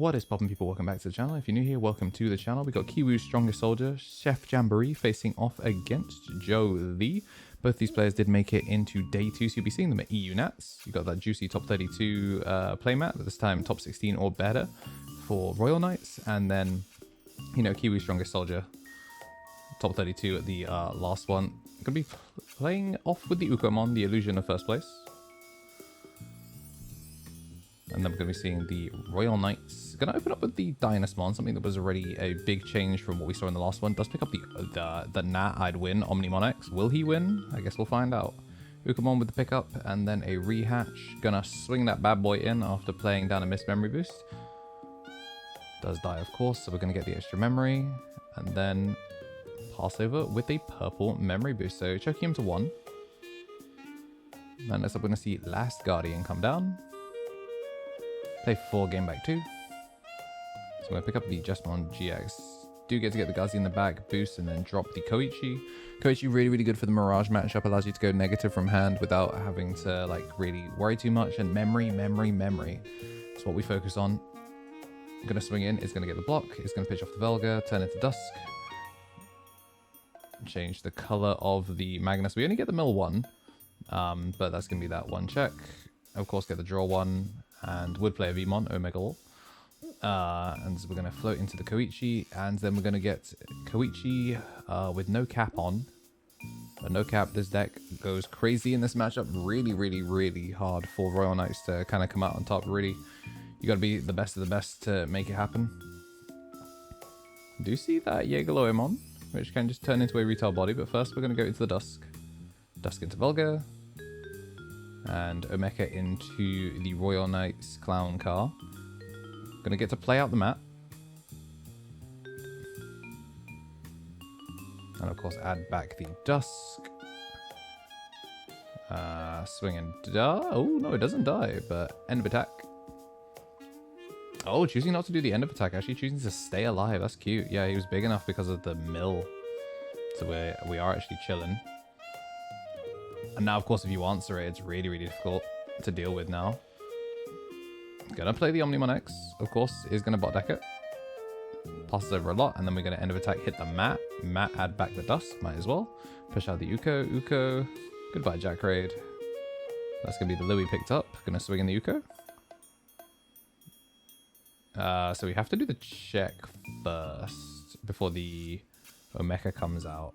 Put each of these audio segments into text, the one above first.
What is poppin', people? Welcome back to the channel. If you're new here, welcome to the channel. We got Kiwoo's strongest soldier, Chef Jamboree, facing off against Joe Lee. Both these players did make it into day 2, so you'll be seeing them at EU Nats. You got that juicy top 32 playmat, but this time top 16 or better for Royal Knights. And then, you know, Kiwoo's strongest soldier, top 32 at the last one. Gonna be playing off with the Ukomon, the illusion of first place. And then we're going to be seeing the Royal Knights. Going to open up with the Dynasmon, something that was already a big change from what we saw in the last one. Does pick up the Nat I'd win, Omnimon X. Will he win? I guess we'll find out. Ukomon with the pickup, and then a rehatch. Gonna swing that bad boy in after playing down a missed memory boost. Does die, of course, so we're going to get the extra memory. And then pass over with a purple memory boost. So choking him to 1. Then next up, we're going to see Last Guardian come down. Play 4, game back 2. So I'm going to pick up the Digimon GX. Do get the Gazi in the back, boost, and then drop the Koichi. Koichi really good for the Mirage matchup. Allows you to go negative from hand without having to like really worry too much. And memory. That's what we focus on. I'm going to swing in. It's going to get the block. It's going to pitch off the Velga, turn into Dusk. Change the color of the Magnus. We only get the mill 1, but that's going to be that 1 check. Of course, get the draw 1. And would play a Veemon, Omega Wall. And so we're going to float into the Koichi, and then we're going to get Koichi with no cap on. But no cap, this deck goes crazy in this matchup. Really hard for Royal Knights to kind of come out on top. Really, you got to be the best of the best to make it happen. Do you see that Jaegerloemon, which can just turn into a retail body, but first we're going to go into the Dusk. Dusk into Velga. And Omeka into the Royal Knights Clown car. Gonna get to play out the mat. And of course add back the Dusk. Swing and die. Oh no, it doesn't die, but end of attack. Oh, choosing not to do the end of attack, actually choosing to stay alive. That's cute. Yeah, he was big enough because of the mill. So we are actually chilling. And now, of course, if you answer it, it's really difficult to deal with now. Gonna play the Omnimon X, of course, is gonna bot deck it. Passes over a lot, and then we're gonna end of attack, hit the mat. Mat, add back the Dusk, might as well. Push out the Uko. Goodbye, Jack Raid. That's gonna be the Louis picked up. Gonna swing in the Uko. So we have to do the check first before the Omeka comes out.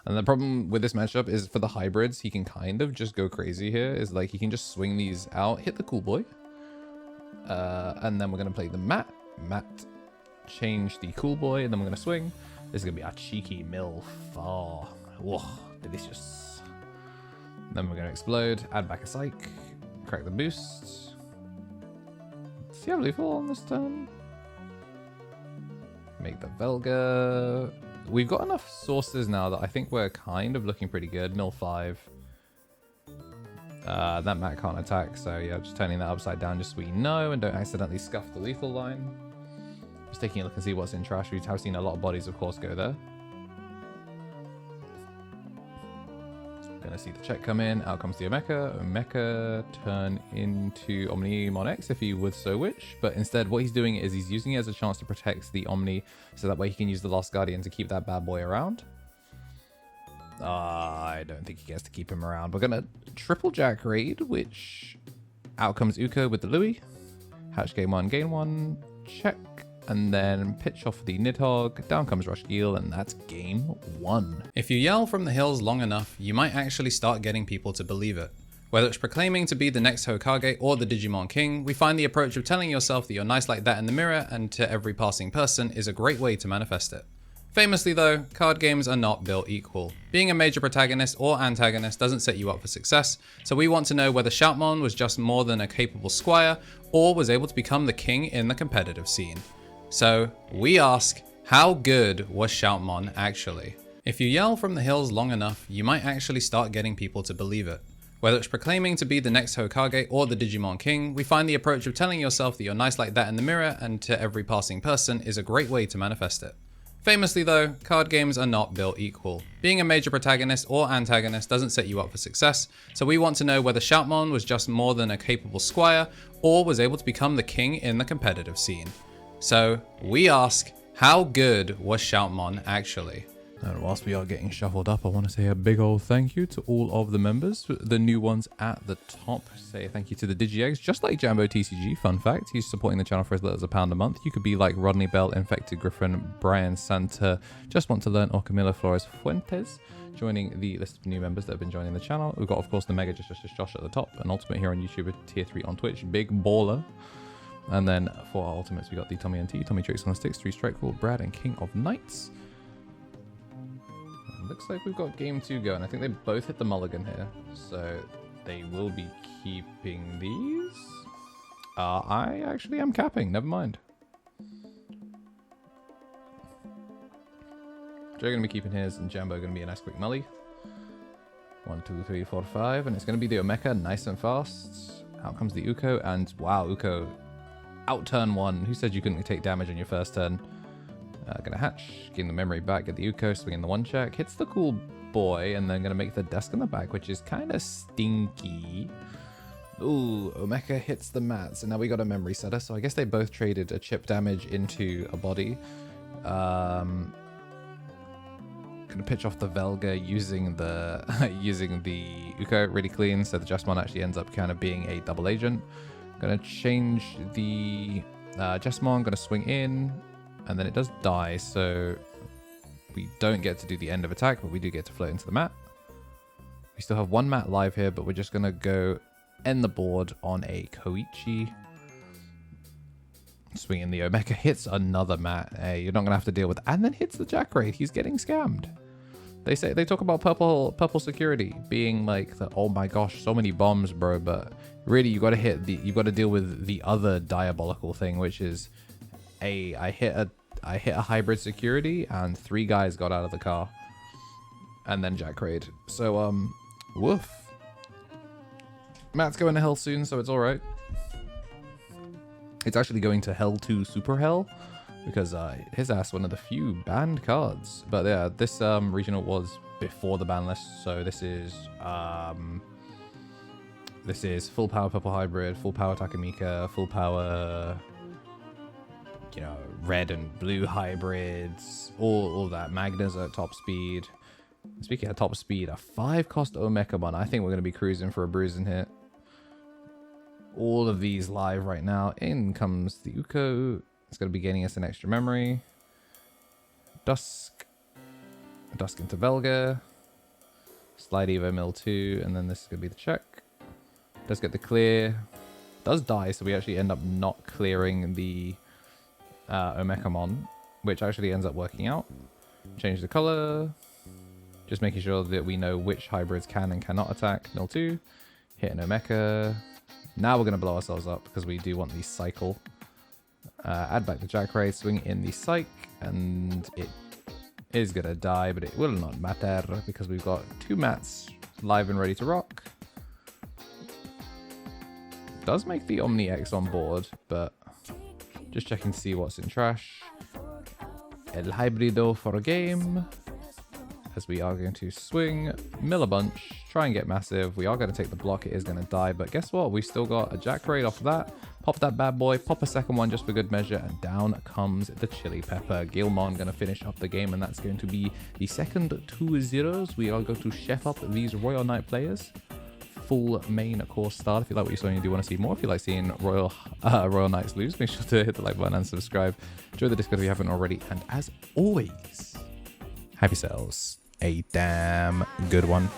And the problem with this matchup is for the hybrids, he can kind of just go crazy here. Is like he can just swing these out, hit the cool boy. And then we're going to play the mat. Change the cool boy, and then we're going to swing. This is going to be our cheeky MILF. Oh, whoa, delicious. Then we're going to explode, add back a psych, crack the boost. Does he have lethal on this turn? Make the Velga. We've got enough sources now that I think we're kind of looking pretty good. Mill 5. That mat can't attack, so yeah, just turning that upside down just so we know and don't accidentally scuff the lethal line. Just taking a look and see what's in trash. We have seen a lot of bodies, of course, go there. Gonna see the check come in. Out comes the Omeka. Omeka turn into Omnimon X if he would so wish. But instead, what he's doing is he's using it as a chance to protect the Omni, so that way he can use the Last Guardian to keep that bad boy around. I don't think he gets to keep him around. We're gonna triple Jack Raid, which out comes Uko with the Louis. Hatch game 1, gain 1, check. And then pitch off the Nidhogg, down comes Rush Geel, and that's game 1. If you yell from the hills long enough, you might actually start getting people to believe it. Whether it's proclaiming to be the next Hokage or the Digimon King, we find the approach of telling yourself that you're nice like that in the mirror and to every passing person is a great way to manifest it. Famously though, card games are not built equal. Being a major protagonist or antagonist doesn't set you up for success, so we want to know whether Shoutmon was just more than a capable squire or was able to become the king in the competitive scene. So we ask, how good was Shoutmon actually? If you yell from the hills long enough, you might actually start getting people to believe it. Whether it's proclaiming to be the next Hokage or the Digimon King, we find the approach of telling yourself that you're nice like that in the mirror and to every passing person is a great way to manifest it. Famously though, card games are not built equal. Being a major protagonist or antagonist doesn't set you up for success, so we want to know whether Shoutmon was just more than a capable squire, or was able to become the king in the competitive scene. So, we ask, how good was Shoutmon actually? And whilst we are getting shuffled up, I want to say a big old thank you to all of the members, the new ones at the top. Say thank you to the DigiEggs, just like JamboTCG, fun fact. He's supporting the channel for as little as £1 a month. You could be like Rodney Bell, Infected Griffin, Brian Santa, Just Want to Learn, or Camila Flores Fuentes, joining the list of new members that have been joining the channel. We've got, of course, the Mega Just Josh at the top, an Ultimate here on YouTube, a Tier 3 on Twitch, big baller. And then for our Ultimates, we got the Tommy and T, Tommy Tricks on the Sticks, 3 Strikecool, Brad, and King of Knights. Looks like we've got game 2 going. I think they both hit the mulligan here, so they will be keeping these. I actually am capping, never mind. Joe gonna be keeping his, and Jambo gonna be a nice quick mully. 1, 2, 3, 4, 5, and it's gonna be the Omeka, nice and fast. Out comes the Uko, and wow, Uko, out turn 1. Who said you couldn't take damage on your first turn? Gonna hatch, gain the memory back, get the Uko, swing in the 1 check, hits the cool boy, and then gonna make the desk in the back, which is kind of stinky. Ooh, Omeka hits the mat, so now we got a memory setter, so I guess they both traded a chip damage into a body. Gonna pitch off the Velga using the using the Uko really clean, so the Jesmon actually ends up kind of being a double agent. Gonna change the Jesmon, gonna swing in, and then it does die, so we don't get to do the end of attack, but we do get to float into the mat. We still have 1 mat live here, but we're just gonna go end the board on a Koichi. Swinging the Omeka, hits another mat. Hey, you're not gonna have to deal with, and then hits the Jack Raid. He's getting scammed. They talk about purple security being like the, oh my gosh, so many bombs, bro. But really, you got to deal with the other diabolical thing, which is, I hit a hybrid security and 3 guys got out of the car, and then Jack Raid. So woof. Matt's going to hell soon, so it's all right. It's actually going to hell to super hell, because his ass one of the few banned cards. But yeah, this regional was before the ban list, so this is full power purple hybrid, full power Takamika, full power, you know, red and blue hybrids, all that. Magna's at top speed. Speaking of top speed, a 5-cost Omekamon. I think we're going to be cruising for a bruising hit. All of these live right now. In comes the Uko. It's going to be getting us an extra memory. Dusk into Velga. Slide Evo Mill 2, and then this is going to be the check. Does get the clear. Does die, so we actually end up not clearing the Omekamon, which actually ends up working out. Change the color. Just making sure that we know which hybrids can and cannot attack. Mill 2. Hit an Omeka. Now we're going to blow ourselves up because we do want the cycle. Add back the Jack Raid, swing in the Psych, and it is going to die, but it will not matter because we've got 2 mats live and ready to rock. Does make the Omni X on board, but just checking to see what's in trash. El Hybrido for a game. As we are going to swing, mill a bunch, try and get massive. We are going to take the block. It is going to die, but guess what? We still got a Jack Raid off of that. Pop that bad boy, pop a second one just for good measure, and down comes the Chili Pepper. Gilmon going to finish up the game, and that's going to be the second 2-0s. We are going to chef up these Royal Knight players. Full main course start. If you like what you saw and you do want to see more, if you like seeing Royal Knights lose, make sure to hit the like button and subscribe. Join the Discord if you haven't already, and as always, have yourselves a damn good one.